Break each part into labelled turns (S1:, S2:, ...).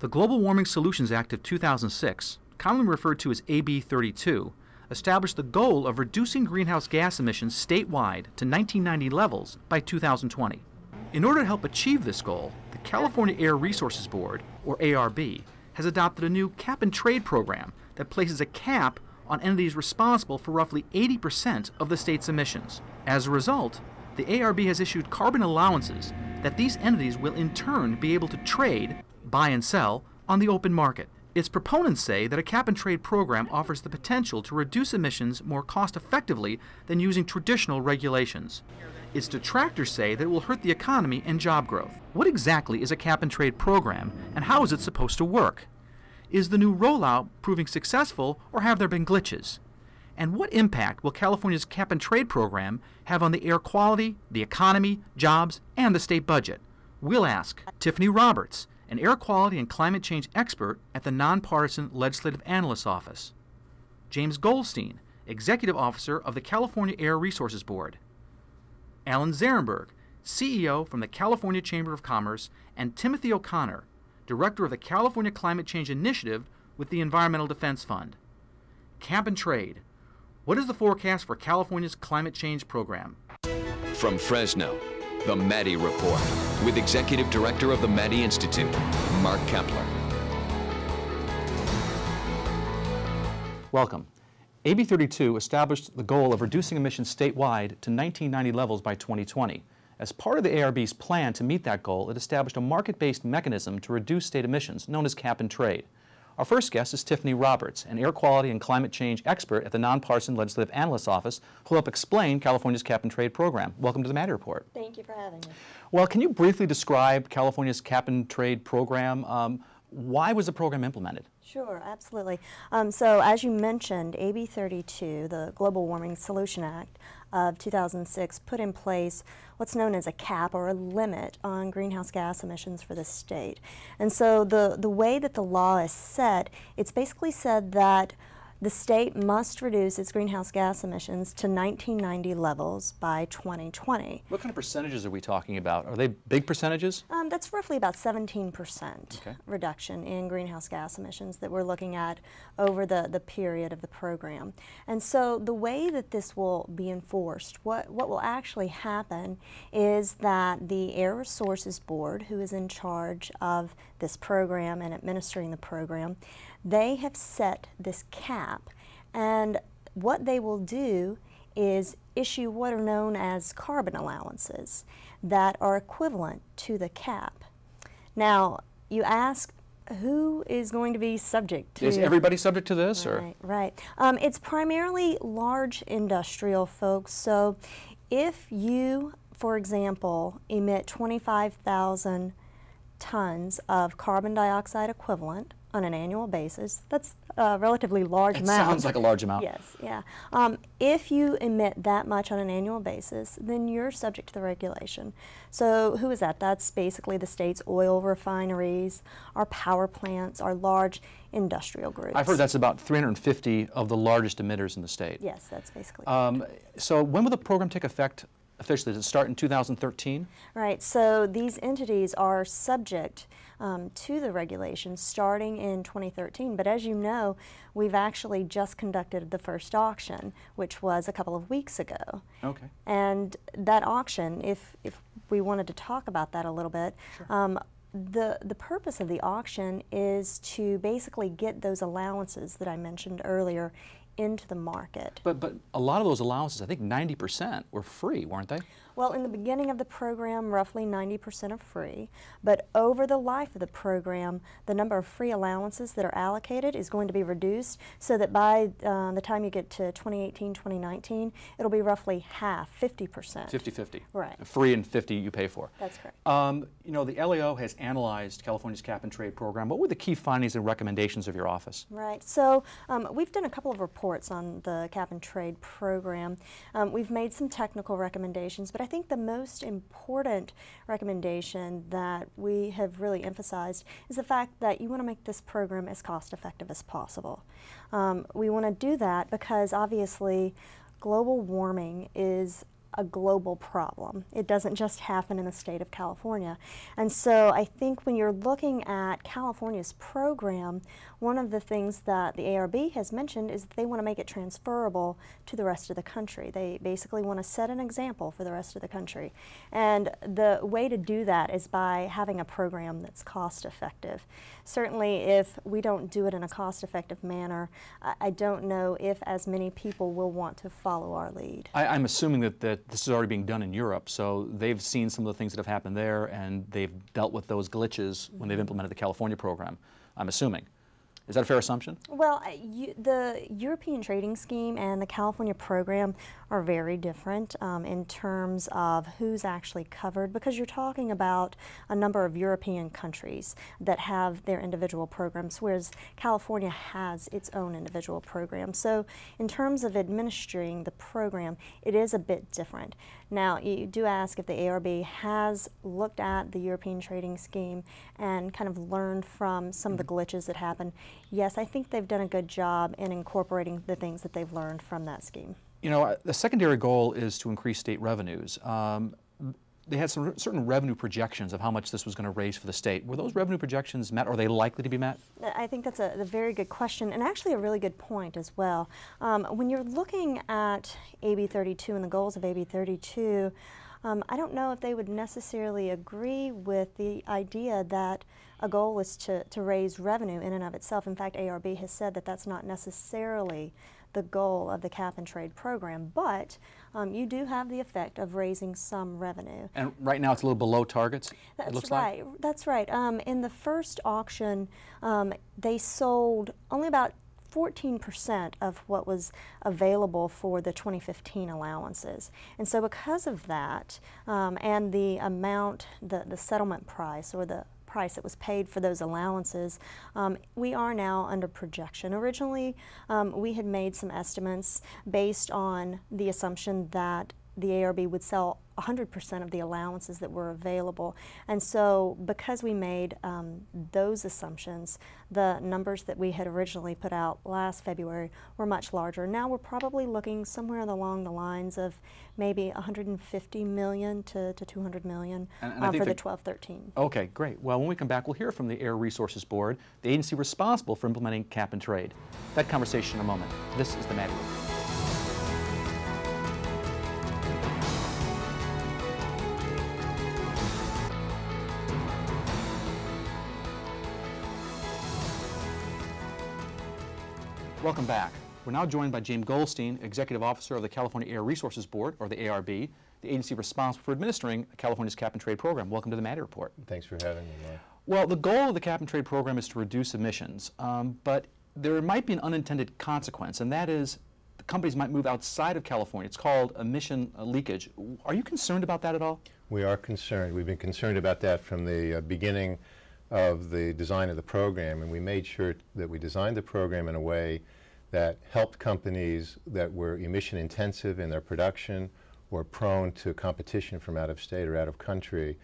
S1: The Global Warming Solutions Act of 2006, commonly referred to as AB 32, established the goal of reducing greenhouse gas emissions statewide to 1990 levels by 2020. In order to help achieve this goal, the California Air Resources Board, or ARB, has adopted a new cap-and-trade program that places a cap on entities responsible for roughly 80% of the state's emissions. As a result, the ARB has issued carbon allowances that these entities will in turn be able to trade, buy and sell, on the open market. Its proponents say that a cap-and-trade program offers the potential to reduce emissions more cost-effectively than using traditional regulations. Its detractors say that it will hurt the economy and job growth. What exactly is a cap-and-trade program, and how is it supposed to work? Is the new rollout proving successful, or have there been glitches? And what impact will California's cap-and-trade program have on the air quality, the economy, jobs, and the state budget? We'll ask Tiffany Roberts, an air quality and climate change expert at the Nonpartisan Legislative Analyst's Office; James Goldstein, Executive Officer of the California Air Resources Board; Alan Arenberg, CEO from the California Chamber of Commerce; and Timothy O'Connor, Director of the California Climate Change Initiative with the Environmental Defense Fund. Cap and trade. What is the forecast for California's climate change program?
S2: From Fresno, the Maddy Report with Executive Director of the Maddy Institute, Mark Kepler.
S1: Welcome. AB 32 established the goal of reducing emissions statewide to 1990 levels by 2020. As part of the ARB's plan to meet that goal, it established a market-based mechanism to reduce state emissions, known as cap and trade. Our first guest is Tiffany Roberts, an air quality and climate change expert at the Nonpartisan Legislative Analyst's Office, who will help explain California's cap and trade program. Welcome to the Maddy Report.
S3: Thank you for having me.
S1: Well, can you briefly describe California's cap and trade program? Why was the program implemented?
S3: Sure, absolutely. So as you mentioned, AB 32, the Global Warming Solution Act of 2006, put in place what's known as a cap or a limit on greenhouse gas emissions for the state. And so the way that the law is set, it's basically said that the state must reduce its greenhouse gas emissions to 1990 levels by 2020.
S1: What kind of percentages are we talking about? Are they big percentages?
S3: That's roughly about 17% reduction in greenhouse gas emissions that we're looking at over the period of the program. And so the way that this will be enforced, what will actually happen is that the Air Resources Board, who is in charge of this program and administering the program, they have set this cap, and what they will do is issue what are known as carbon allowances that are equivalent to the cap. Now, you ask, who is going to be subject to?
S1: Is everybody subject to this?
S3: Right, right. It's primarily large industrial folks. So if you, for example, emit 25,000 tons of carbon dioxide equivalent on an annual basis, that's a relatively large amount.
S1: Sounds like a large amount.
S3: Yes, yeah. If you emit that much on an annual basis, then you're subject to the regulation. So who is that? That's basically the state's oil refineries, our power plants, our large industrial groups.
S1: I've heard that's about 350 of the largest emitters in the state.
S3: Yes, that's basically
S1: So when will the program take effect officially? Does it start in 2013?
S3: Right, so these entities are subject to the regulations starting in 2013, but as you know, we've actually just conducted the first auction, which was a couple of weeks ago.
S1: Okay.
S3: And that auction, if we wanted to talk about that a little bit, sure. The purpose of the auction is to basically get those allowances that I mentioned earlier into the market.
S1: But a lot of those allowances, I think 90% were free, weren't they?
S3: Well, in the beginning of the program, roughly 90% are free, but over the life of the program, the number of free allowances that are allocated is going to be reduced so that by the time you get to 2018, 2019, it'll be roughly half, 50%.
S1: 50-50.
S3: Right.
S1: Free and 50 you pay for.
S3: That's correct.
S1: You know, the LAO has analyzed California's cap and trade program. What were the key findings and recommendations of your office?
S3: Right. So we've done a couple of reports on the cap and trade program. We've made some technical recommendations, but I think the most important recommendation that we have really emphasized is the fact that you want to make this program as cost effective as possible. We want to do that because obviously global warming is a global problem. It doesn't just happen in the state of California. And so I think when you're looking at California's program, one of the things that the ARB has mentioned is that they want to make it transferable to the rest of the country. They basically want to set an example for the rest of the country. And the way to do that is by having a program that's cost effective. Certainly if we don't do it in a cost effective manner, I don't know if as many people will want to follow our lead.
S1: I'm assuming that this is already being done in Europe, so they've seen some of the things that have happened there and they've dealt with those glitches when they've implemented the California program, I'm assuming. Is that a fair assumption?
S3: Well, the European trading scheme and the California program are very different in terms of who's actually covered, because you're talking about a number of European countries that have their individual programs, whereas California has its own individual program. So in terms of administering the program, it is a bit different. Now, you do ask if the ARB has looked at the European trading scheme and kind of learned from some of the glitches that happen. Yes, I think they've done a good job in incorporating the things that they've learned from that scheme.
S1: You know, the secondary goal is to increase state revenues. They had some certain revenue projections of how much this was going to raise for the state. Were those revenue projections met? Or are they likely to be met?
S3: I think that's a very good question, and actually a really good point as well. When you're looking at AB 32 and the goals of AB 32, I don't know if they would necessarily agree with the idea that a goal is to raise revenue in and of itself. In fact, ARB has said that that's not necessarily the goal of the cap and trade program, but you do have the effect of raising some revenue.
S1: And right now it's a little below targets, it looks like?
S3: That's right. In the first auction, they sold only about 14% of what was available for the 2015 allowances. And so because of that, and the amount, the settlement price, or the price that was paid for those allowances, we are now under projection. Originally, we had made some estimates based on the assumption that the ARB would sell 100% of the allowances that were available. And so because we made those assumptions, the numbers that we had originally put out last February were much larger. Now we're probably looking somewhere along the lines of maybe 150 million to 200 million for the 12-13.
S1: Okay, great. Well, when we come back, we'll hear from the Air Resources Board, the agency responsible for implementing cap and trade. That conversation in a moment. This is the Maddy Report. Welcome back. We're now joined by James Goldstein, Executive Officer of the California Air Resources Board, or the ARB, the agency responsible for administering California's cap and trade program. Welcome to the Maddy Report.
S4: Thanks for having me, Mark.
S1: Well, the goal of the cap and trade program is to reduce emissions, but there might be an unintended consequence, and that is the companies might move outside of California. It's called emission leakage. Are you concerned about that at all?
S4: We are concerned. We've been concerned about that from the beginning of the design of the program, and we made sure that we designed the program in a way that helped companies that were emission intensive in their production or prone to competition from out of state or out of country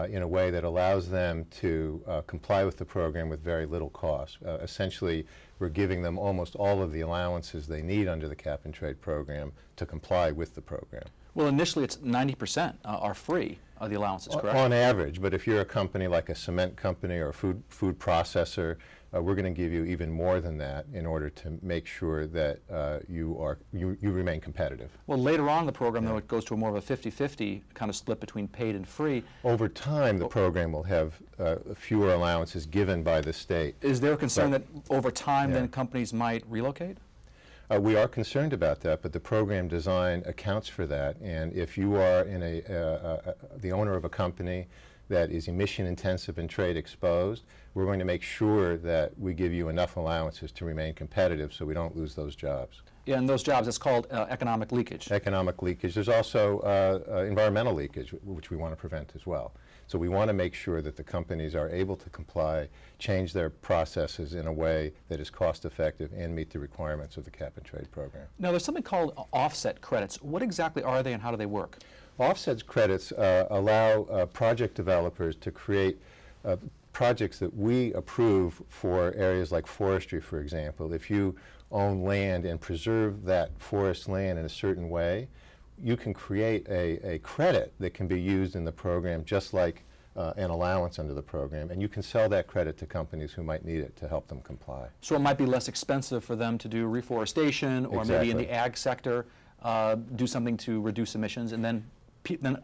S4: in a way that allows them to comply with the program with very little cost. Essentially, we're giving them almost all of the allowances they need under the cap and trade program to comply with the program.
S1: Well, initially it's 90% are free of the allowances, correct?
S4: On average, but if you're a company like a cement company or a food processor, we're going to give you even more than that in order to make sure that you remain competitive.
S1: Well, later on in the program, though, it goes to a more of a 50-50 kind of split between paid and free.
S4: Over time, the program will have fewer allowances given by the state.
S1: Is there a concern that over time then companies might relocate?
S4: We are concerned about that, but the program design accounts for that. And if you are in the owner of a company that is emission intensive and trade exposed, we're going to make sure that we give you enough allowances to remain competitive so we don't lose those jobs.
S1: Yeah, and those jobs, it's called economic leakage.
S4: Economic leakage. There's also environmental leakage, which we want to prevent as well. So we want to make sure that the companies are able to comply, change their processes in a way that is cost effective and meet the requirements of the cap and trade program.
S1: Now, there's something called offset credits. What exactly are they and how do they work?
S4: Offset credits allow project developers to create projects that we approve for areas like forestry, for example. If you own land and preserve that forest land in a certain way, you can create a credit that can be used in the program just like an allowance under the program, and you can sell that credit to companies who might need it to help them comply.
S1: So it might be less expensive for them to do reforestation, or maybe in the ag sector, do something to reduce emissions, and then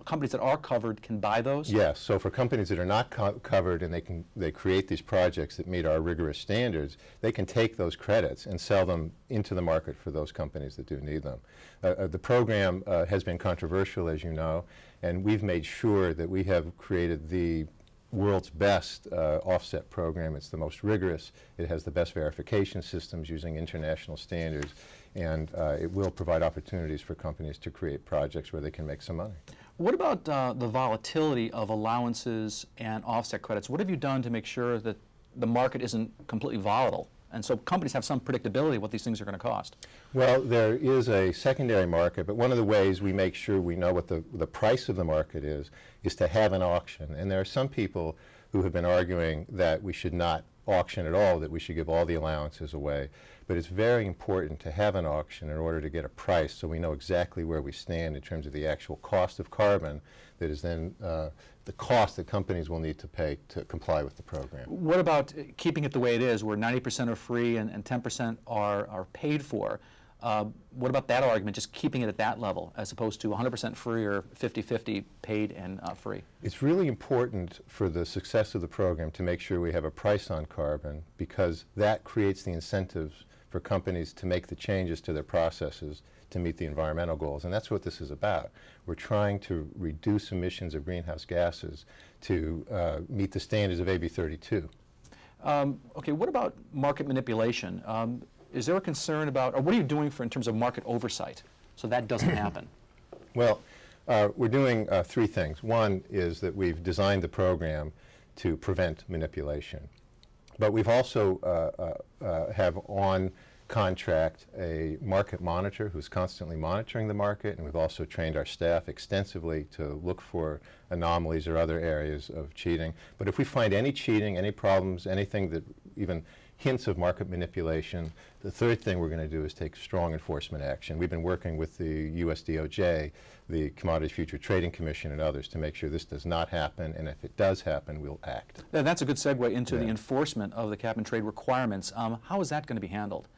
S1: companies that are covered can buy those?
S4: Yes. So for companies that are not covered and they create these projects that meet our rigorous standards, they can take those credits and sell them into the market for those companies that do need them. The program has been controversial, as you know, and we've made sure that we have created the world's best offset program. It's the most rigorous. It has the best verification systems using international standards, and it will provide opportunities for companies to create projects where they can make some money.
S1: What about the volatility of allowances and offset credits? What have you done to make sure that the market isn't completely volatile, and so companies have some predictability of what these things are going to cost?
S4: Well, there is a secondary market, but one of the ways we make sure we know what the price of the market is to have an auction. And there are some people who have been arguing that we should not auction at all, that we should give all the allowances away. But it's very important to have an auction in order to get a price so we know exactly where we stand in terms of the actual cost of carbon that is then the cost that companies will need to pay to comply with the program.
S1: What about keeping it the way it is, where 90% are free and 10% are paid for? What about that argument, just keeping it at that level, as opposed to 100% free or 50-50 paid and free?
S4: It's really important for the success of the program to make sure we have a price on carbon, because that creates the incentives for companies to make the changes to their processes to meet the environmental goals. And that's what this is about. We're trying to reduce emissions of greenhouse gases to meet the standards of AB 32.
S1: Okay, what about market manipulation? Is there a concern about, or what are you doing in terms of market oversight so that doesn't happen?
S4: Well, we're doing three things. One is that we've designed the program to prevent manipulation. But we've also have on contract a market monitor who's constantly monitoring the market, and we've also trained our staff extensively to look for anomalies or other areas of cheating. But if we find any cheating, any problems, anything that even hints of market manipulation, the third thing we're going to do is take strong enforcement action. We've been working with the US DOJ, the Commodity Future Trading Commission, and others to make sure this does not happen, and if it does happen, we'll act.
S1: Yeah, that's a good segue into the enforcement of the cap and trade requirements. How is that going to be handled?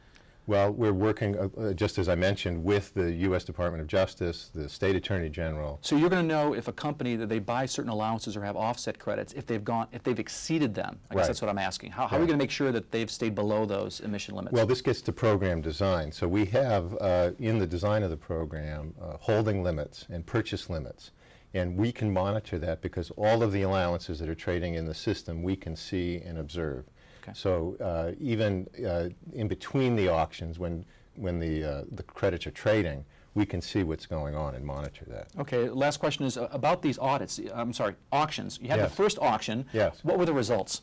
S4: Well, we're working, just as I mentioned, with the U.S. Department of Justice, the State Attorney General.
S1: So you're going to know if a company that they buy certain allowances or have offset credits, if they've exceeded them. I guess that's what I'm asking. How are we going to make sure that they've stayed below those emission limits?
S4: Well, this gets to program design. So we have, in the design of the program, holding limits and purchase limits. And we can monitor that because all of the allowances that are trading in the system we can see and observe. Okay. So even in between the auctions, when the credits are trading, we can see what's going on and monitor that.
S1: Okay. Last question is about these audits. I'm sorry, auctions. You had the first auction.
S4: Yes.
S1: What were the results?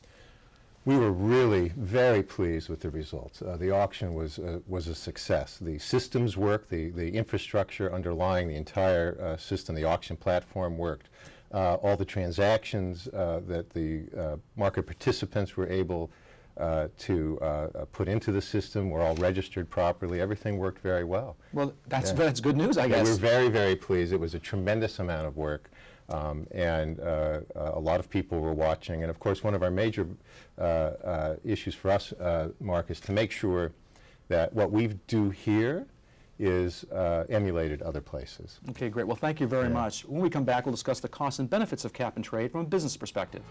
S4: We were really very pleased with the results. The auction was a success. The systems worked. The infrastructure underlying the entire system, the auction platform worked. All the transactions that the market participants were able to put into the system were all registered properly. Everything worked very well.
S1: Well, that's good news, I guess.
S4: We're very, very pleased. It was a tremendous amount of work, and a lot of people were watching. And of course, one of our major issues for us, Mark, is to make sure that what we do here is emulated other places.
S1: Okay, great. Well, thank you very much. When we come back, we'll discuss the costs and benefits of cap and trade from a business perspective.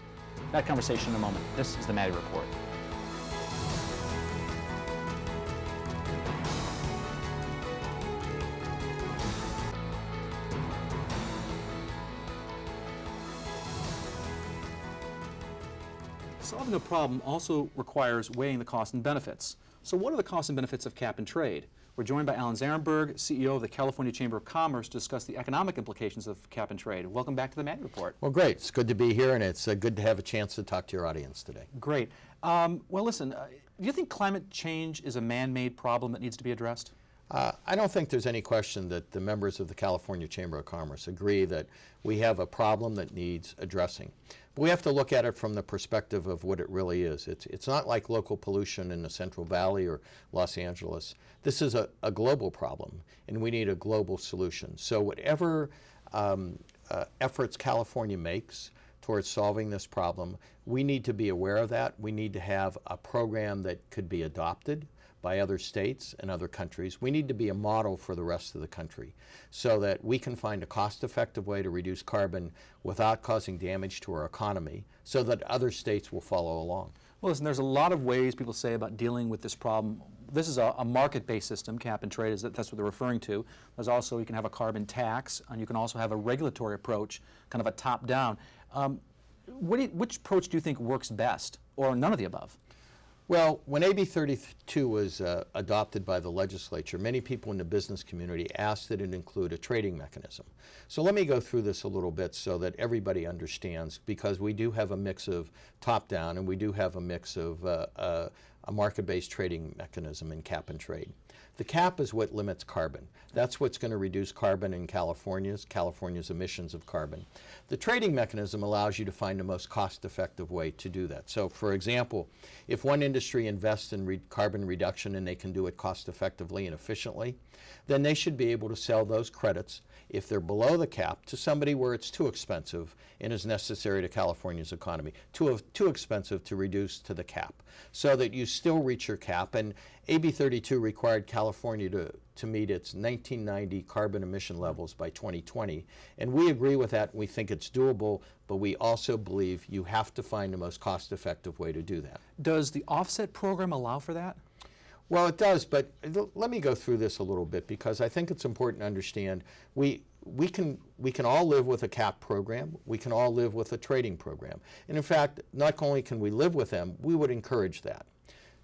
S1: That conversation in a moment. This is the Maddy Report. Solving a problem also requires weighing the costs and benefits. So what are the costs and benefits of cap and trade? We're joined by Arenberg, CEO of the California Chamber of Commerce, to discuss the economic implications of cap and trade. Welcome back to the Maddy Report.
S5: Well, great. It's good to be here, and it's good to have a chance to talk to your audience today.
S1: Great. Well, listen, do you think climate change is a man-made problem that needs to be addressed?
S5: I don't think there's any question that the members of the California Chamber of Commerce agree that we have a problem that needs addressing. But we have to look at it from the perspective of what it really is. It's not like local pollution in the Central Valley or Los Angeles. This is a global problem, and we need a global solution. So whatever efforts California makes towards solving this problem, we need to be aware of that. We need to have a program that could be adopted by other states and other countries. We need to be a model for the rest of the country so that we can find a cost-effective way to reduce carbon without causing damage to our economy so that other states will follow along.
S1: Well, listen, there's a lot of ways people say about dealing with this problem. This is a market-based system, cap and trade, that's what they're referring to. There's also, you can have a carbon tax, and you can also have a regulatory approach, kind of a top-down. Which approach do you think works best, or none of the above?
S5: Well, when AB 32 was adopted by the legislature, many people in the business community asked that it include a trading mechanism. So let me go through this a little bit so that everybody understands, because we do have a mix of top-down and we do have a mix of a market-based trading mechanism in cap and trade. The cap is what limits carbon. That's what's going to reduce carbon in California's emissions of carbon. The trading mechanism allows you to find the most cost-effective way to do that. So, for example, if one industry invests in carbon reduction and they can do it cost-effectively and efficiently, then they should be able to sell those credits, if they're below the cap, to somebody where it's too expensive and is necessary to California's economy, too expensive to reduce to the cap, so that you still reach your cap. And AB 32 required California to meet its 1990 carbon emission levels by 2020. And we agree with that, and we think it's doable, but we also believe you have to find the most cost-effective way to do that.
S1: Does the offset program allow for that?
S5: Well, it does, but let me go through this a little bit, because I think it's important to understand we can all live with a cap program. We can all live with a trading program. And in fact, not only can we live with them, we would encourage that.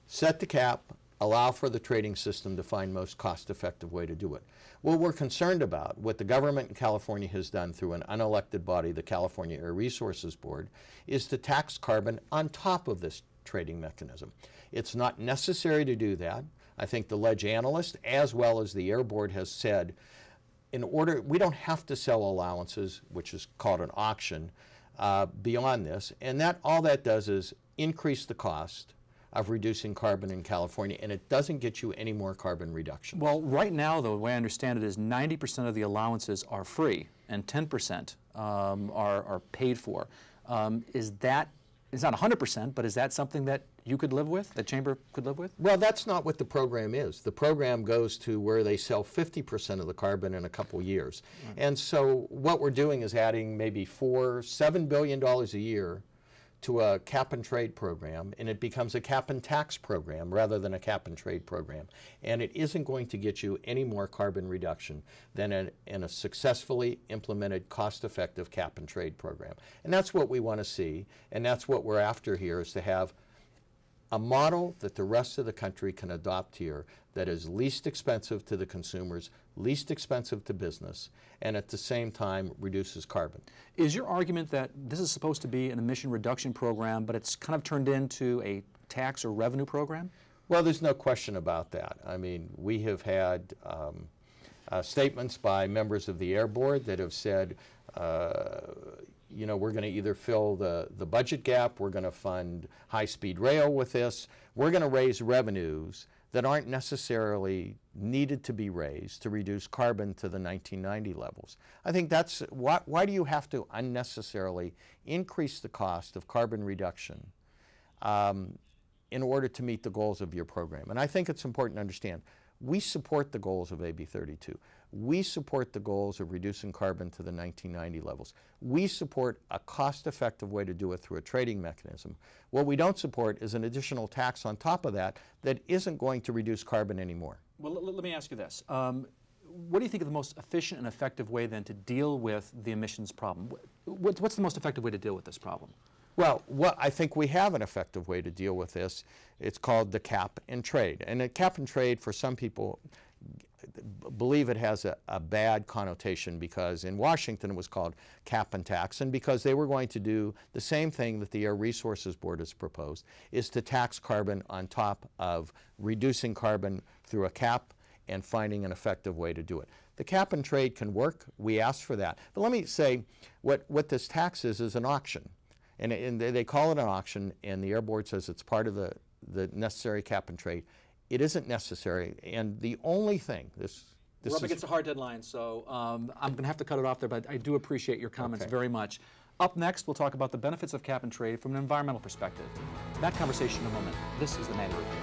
S5: Set the cap, allow for the trading system to find most cost-effective way to do it. What we're concerned about, what the government in California has done through an unelected body, the California Air Resources Board, is to tax carbon on top of this trading mechanism. It's not necessary to do that. I think the ledge analyst, as well as the Air Board, has said, we don't have to sell allowances, which is called an auction, beyond this. And all that does is increase the cost of reducing carbon in California, and it doesn't get you any more carbon reduction.
S1: Well, right now, though, the way I understand it is 90% of the allowances are free and 10% are paid for. It's not 100%, but is that something that you could live with, the Chamber could live with?
S5: Well, that's not what the program is. The program goes to where they sell 50% of the carbon in a couple years. Mm-hmm. And so what we're doing is adding maybe $7 billion a year to a cap and trade program, and it becomes a cap and tax program rather than a cap and trade program. And it isn't going to get you any more carbon reduction than in a successfully implemented cost-effective cap and trade program. And that's what we want to see, and that's what we're after here, is to have a model that the rest of the country can adopt here that is least expensive to the consumers, least expensive to business, and at the same time reduces carbon.
S1: Is your argument that this is supposed to be an emission reduction program, but it's kind of turned into a tax or revenue program?
S5: Well, there's no question about that. I mean, we have had statements by members of the Air Board that have said, you know, we're going to either fill the budget gap, we're going to fund high-speed rail with this, we're going to raise revenues that aren't necessarily needed to be raised to reduce carbon to the 1990 levels. I think that's, why do you have to unnecessarily increase the cost of carbon reduction in order to meet the goals of your program? And I think it's important to understand, we support the goals of AB 32. We support the goals of reducing carbon to the 1990 levels. We support a cost-effective way to do it through a trading mechanism. What we don't support is an additional tax on top of that that isn't going to reduce carbon anymore.
S1: Well, let me ask you this. What do you think is the most efficient and effective way then to deal with the emissions problem? What's the most effective way to deal with this problem?
S5: Well, I think we have an effective way to deal with this. It's called the cap and trade. And the cap and trade, for some people, believe it has a bad connotation, because in Washington it was called cap and tax, and because they were going to do the same thing that the Air Resources Board has proposed, is to tax carbon on top of reducing carbon through a cap and finding an effective way to do it. The cap and trade can work. We asked for that. But let me say, what this tax is an auction. And they call it an auction, and the Air Board says it's part of the necessary cap and trade. It isn't necessary, and the only thing,
S1: we're up against a hard deadline, so I'm going to have to cut it off there, but I do appreciate your comments very much. Up next, we'll talk about the benefits of cap and trade from an environmental perspective. That conversation in a moment. This is the Maddy Report.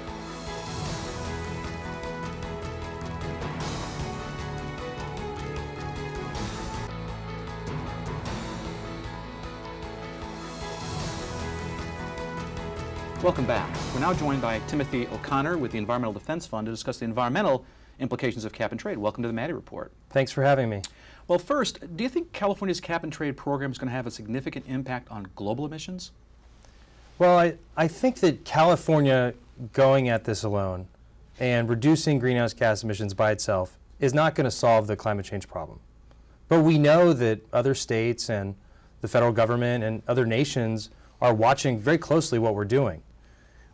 S1: Welcome back. We're now joined by Timothy O'Connor with the Environmental Defense Fund to discuss the environmental implications of cap and trade. Welcome to the Maddy Report.
S6: Thanks for having me.
S1: Well, first, do you think California's cap and trade program is going to have a significant impact on global emissions?
S6: Well, I think that California going at this alone and reducing greenhouse gas emissions by itself is not going to solve the climate change problem. But we know that other states and the federal government and other nations are watching very closely what we're doing.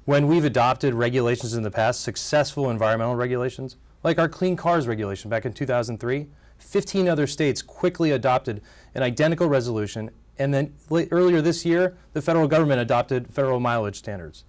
S6: When we've adopted regulations in the past, successful environmental regulations, like our Clean Cars regulation back in 2003, 15 other states quickly adopted an identical resolution, and then earlier this year, the federal government adopted federal mileage standards.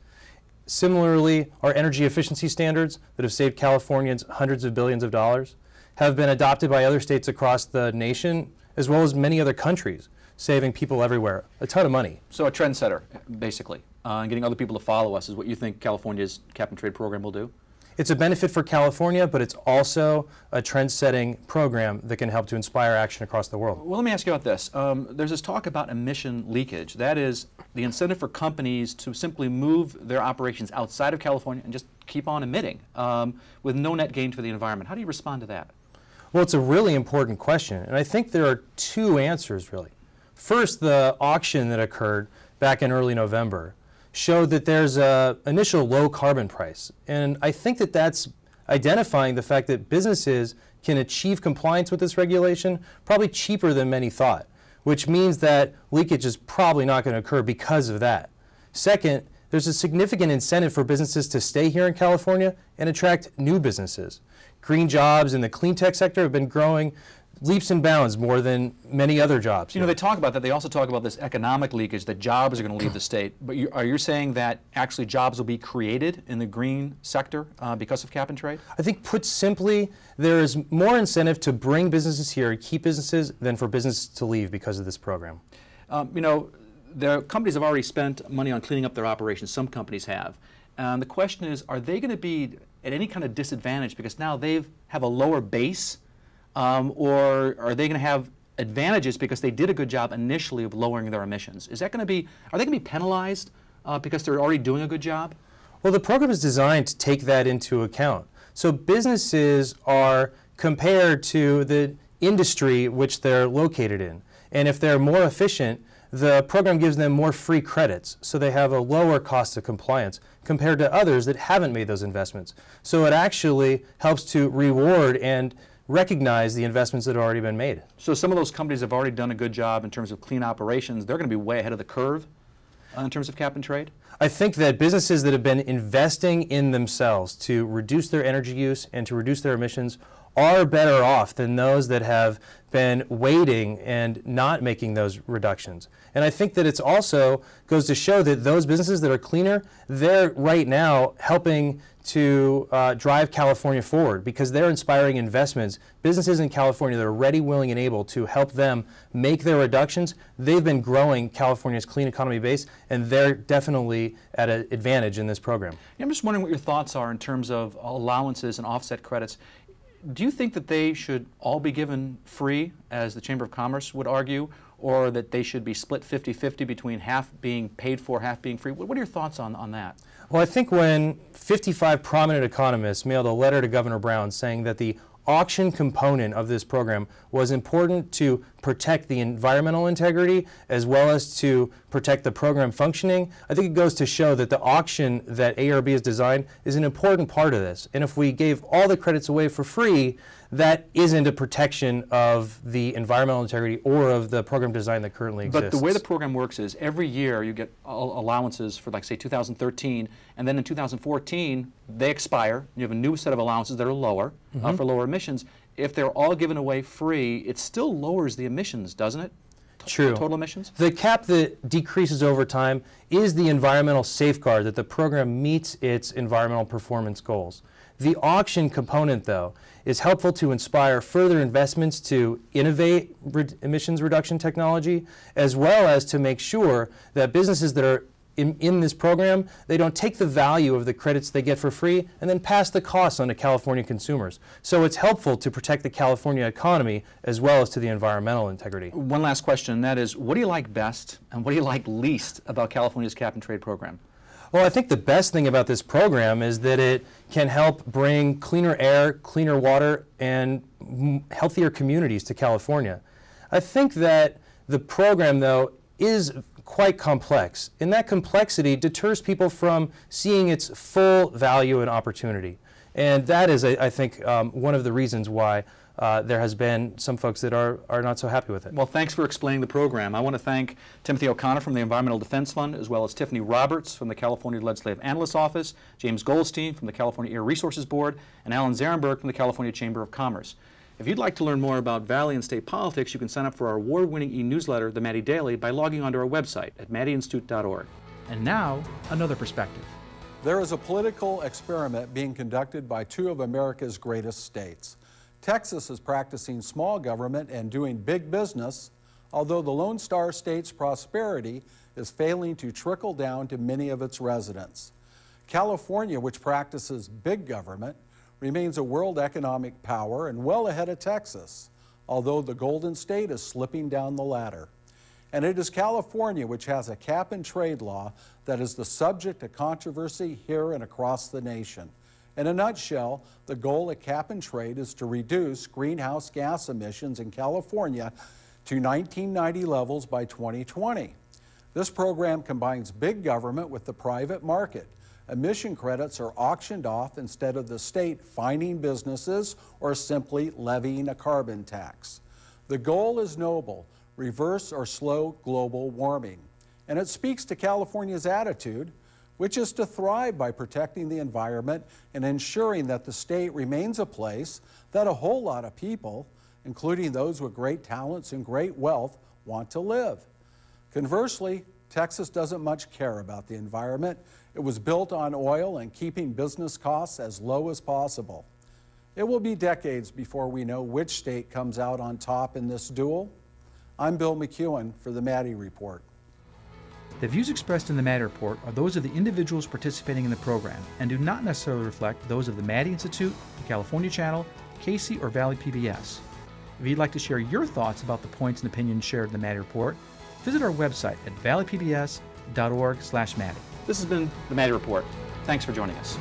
S6: Similarly, our energy efficiency standards that have saved Californians hundreds of billions of dollars have been adopted by other states across the nation, as well as many other countries, saving people everywhere a ton of money.
S1: So a trendsetter, basically, and getting other people to follow us is what you think California's cap and trade program will do?
S6: It's a benefit for California, but it's also a trend-setting program that can help to inspire action across the world.
S1: Well, let me ask you about this. There's this talk about emission leakage. That is the incentive for companies to simply move their operations outside of California and just keep on emitting with no net gain for the environment. How do you respond to that?
S6: Well, it's a really important question, and I think there are two answers, really. First, the auction that occurred back in early November showed that there's an initial low carbon price. And I think that that's identifying the fact that businesses can achieve compliance with this regulation probably cheaper than many thought, which means that leakage is probably not going to occur because of that. Second, there's a significant incentive for businesses to stay here in California and attract new businesses. Green jobs in the clean tech sector have been growing leaps and bounds more than many other jobs.
S1: You know, they talk about that. They also talk about this economic leakage, that jobs are going to leave the state. But are you saying that actually jobs will be created in the green sector because of cap and trade?
S6: I think put simply, there is more incentive to bring businesses here, keep businesses, than for businesses to leave because of this program.
S1: You know, the companies have already spent money on cleaning up their operations. Some companies have. The question is, are they going to be at any kind of disadvantage because now they have a lower base? Or are they going to have advantages because they did a good job initially of lowering their emissions? Is that going to be, are they going to be penalized because they're already doing a good job?
S6: Well, the program is designed to take that into account. So businesses are compared to the industry which they're located in. And if they're more efficient, the program gives them more free credits, so they have a lower cost of compliance compared to others that haven't made those investments. So it actually helps to reward and recognize the investments that have already been made.
S1: So some of those companies have already done a good job in terms of clean operations. They're going to be way ahead of the curve in terms of cap and trade?
S6: I think that businesses that have been investing in themselves to reduce their energy use and to reduce their emissions are better off than those that have been waiting and not making those reductions. And I think that it's also goes to show that those businesses that are cleaner, they're right now helping to drive California forward because they're inspiring investments. Businesses in California that are ready, willing, and able to help them make their reductions, they've been growing California's clean economy base, and they're definitely at an advantage in this program.
S1: Yeah, I'm just wondering what your thoughts are in terms of allowances and offset credits. Do you think that they should all be given free, as the Chamber of Commerce would argue, or that they should be split 50-50 between half being paid for, half being free? What are your thoughts on that?
S6: Well, I think when 55 prominent economists mailed a letter to Governor Brown saying that the auction component of this program was important to protect the environmental integrity as well as to protect the program functioning, I think it goes to show that the auction that ARB has designed is an important part of this. And if we gave all the credits away for free, that isn't a protection of the environmental integrity or of the program design that currently exists.
S1: But the way the program works is every year you get allowances for, like, say, 2013, and then in 2014 they expire. You have a new set of allowances that are lower for lower emissions. If they're all given away free, it still lowers the emissions, doesn't it?
S6: True.
S1: Total emissions?
S6: The cap that decreases over time is the environmental safeguard that the program meets its environmental performance goals. The auction component, though, is helpful to inspire further investments to innovate emissions reduction technology, as well as to make sure that businesses that are in this program, they don't take the value of the credits they get for free and then pass the costs on to California consumers. So it's helpful to protect the California economy as well as to the environmental integrity.
S1: One last question, and that is, what do you like best and what do you like least about California's cap and trade program?
S6: Well, I think the best thing about this program is that it can help bring cleaner air, cleaner water, and healthier communities to California. I think that the program, though, is quite complex, and that complexity deters people from seeing its full value and opportunity. And that is, I think, one of the reasons why there has been some folks that are not so happy with it.
S1: Well, thanks for explaining the program. I want to thank Timothy O'Connor from the Environmental Defense Fund, as well as Tiffany Roberts from the California Legislative Analyst's Office, James Goldstein from the California Air Resources Board, and Alan Arenberg from the California Chamber of Commerce. If you'd like to learn more about Valley and state politics, you can sign up for our award-winning e-newsletter, The Maddy Daily, by logging onto our website at maddyinstitute.org. And now, another perspective.
S7: There is a political experiment being conducted by two of America's greatest states. Texas is practicing small government and doing big business, although the Lone Star State's prosperity is failing to trickle down to many of its residents. California, which practices big government, remains a world economic power and well ahead of Texas, although the Golden State is slipping down the ladder. And it is California which has a cap and trade law that is the subject of controversy here and across the nation. In a nutshell, the goal of cap and trade is to reduce greenhouse gas emissions in California to 1990 levels by 2020. This program combines big government with the private market. Emission credits are auctioned off instead of the state fining businesses or simply levying a carbon tax. The goal is noble: reverse or slow global warming. And it speaks to California's attitude, which is to thrive by protecting the environment and ensuring that the state remains a place that a whole lot of people, including those with great talents and great wealth, want to live. Conversely, Texas doesn't much care about the environment. It was built on oil and keeping business costs as low as possible. It will be decades before we know which state comes out on top in this duel. I'm Bill McEwen for the Maddy Report.
S1: The views expressed in the Maddy Report are those of the individuals participating in the program and do not necessarily reflect those of the Maddy Institute, the California Channel, Casey, or Valley PBS. If you'd like to share your thoughts about the points and opinions shared in the Maddy Report, visit our website at valleypbs.org/Maddy. This has been the Maddy Report. Thanks for joining us.